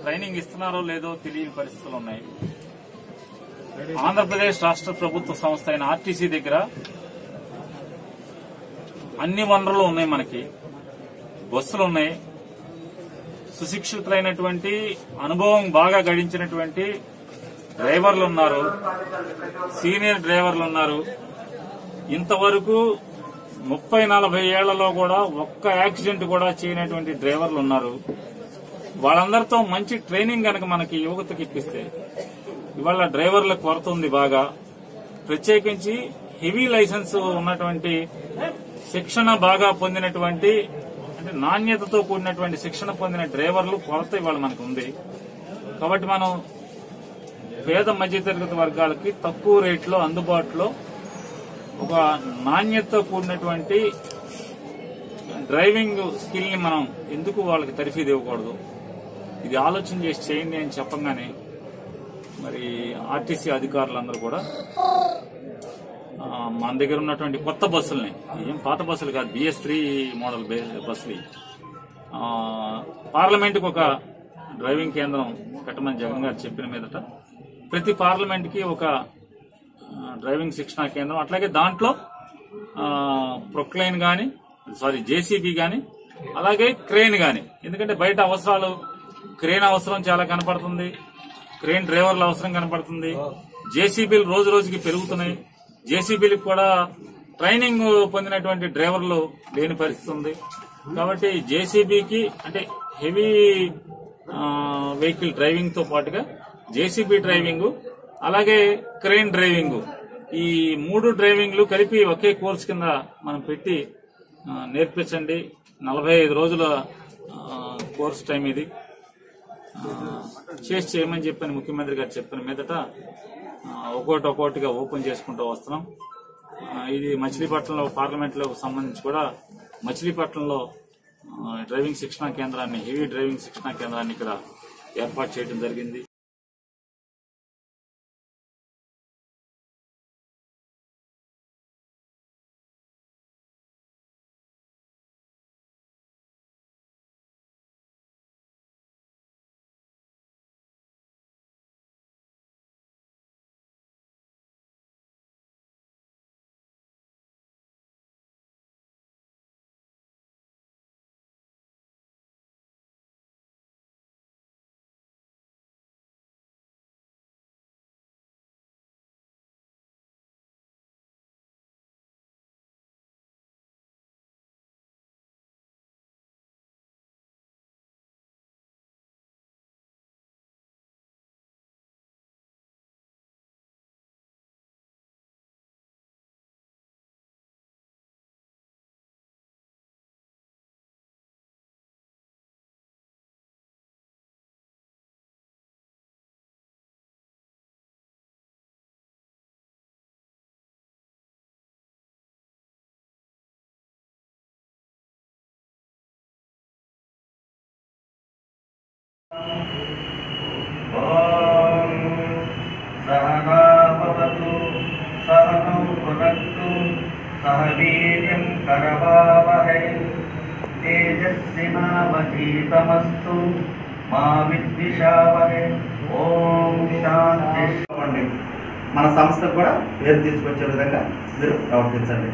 Training ఇస్తున్నారో లేదో తెలియని పరిస్థితులు ఉన్నాయి. ఆంధ్రప్రదేశ్ రాష్ట్ర ప్రభుత్వ సంస్థ అయిన ఆర్టీసీ దగ్గర అన్ని వనరులు ఉన్నాయి. మనకి బస్సులు ఉన్నాయి, సుశిక్షితులైనటువంటి అనుభవం బాగా గడించినటువంటి డ్రైవర్లు ఉన్నారు, సీనియర్ డ్రైవర్లు ఉన్నారు. ఇంతవరకు 30-40 ఏళ్లలో కూడా ఒక్క యాక్సిడెంట్ కూడా చేయనటువంటి డ్రైవర్లు ఉన్నారు. వాళ్ళందరితో మంచి ట్రైనింగ్ గనక మనకి యువతకి ఇప్పిస్తే, ఇవాళ డ్రైవర్ల కొరత ఉంది బాగా. ప్రత్యేకించి హెవీ లైసెన్స్ ఉన్నటువంటి, శిక్షణ బాగా పొందినటువంటి, అంటే నాణ్యతతో కూడినటువంటి శిక్షణ పొందిన డ్రైవర్లు కొరత ఇవాళ మనకు ఉంది. కాబట్టి మనం పేద మధ్యతరగతి వర్గాలకి తక్కువ రేట్లో అందుబాటులో ఒక నాణ్యతతో కూడినటువంటి డ్రైవింగ్ స్కిల్ ని మనం ఎందుకు వాళ్ళకి తరఫీదు ఇవ్వకూడదు? ఇది ఆలోచన చేసి చేయండి అని చెప్పంగానే మరి ఆర్టీసీ అధికారులందరూ కూడా మన దగ్గర ఉన్నటువంటి కొత్త బస్సుల్ని, ఏం పాత బస్సులు కాదు, BS3 మోడల్ బస్సులు, పార్లమెంటుకు ఒక డ్రైవింగ్ కేంద్రం పెట్టమని జగన్ గారు చెప్పిన మీదట ప్రతి పార్లమెంట్ కి ఒక డ్రైవింగ్ శిక్షణా కేంద్రం, అట్లాగే దాంట్లో ప్రొక్లైన్ గాని, JCB గాని, అలాగే క్రేన్ గాని. ఎందుకంటే బయట అవసరాలు, క్రేన్ అవసరం చాలా కనపడుతుంది, క్రేన్ డ్రైవర్ల అవసరం కనపడుతుంది, JCBలు రోజు రోజుకి పెరుగుతున్నాయి. JCBలకు కూడా ట్రైనింగ్ పొందినటువంటి డ్రైవర్లు లేని పరిస్థితి ఉంది. కాబట్టి JCBకి అంటే హెవీ వెహికల్ డ్రైవింగ్ తో పాటుగా JCB డ్రైవింగ్, అలాగే క్రేన్ డ్రైవింగ్, ఈ 3 డ్రైవింగ్లు కలిపి ఒకే కోర్సు కింద మనం పెట్టి నేర్పించండి. 45 రోజుల కోర్సు టైం ఇది. చేసి చేయమని చెప్పని ముఖ్యమంత్రి గారు చెప్పిన మీదట ఒక్కొక్కటిగా ఓపెన్ చేసుకుంటూ వస్తున్నాం. ఇది మచిలీపట్నంలో పార్లమెంట్ లో సంబంధించి కూడా మచిలీపట్నంలో డ్రైవింగ్ శిక్షణా కేంద్రాన్ని, హెవీ డ్రైవింగ్ శిక్షణా కేంద్రాన్ని ఇక్కడ ఏర్పాటు చేయడం జరిగింది. सहना भवतु सहनौ भुनक्तु सह वीर्यं करवावहै तेजस्विनावधीतमस्तु मा विद्विषावहै ఓం శాంతి. మన సంస్థకు కూడా పేరు తీసుకొచ్చే విధంగా మీరు ప్రవర్తించండి.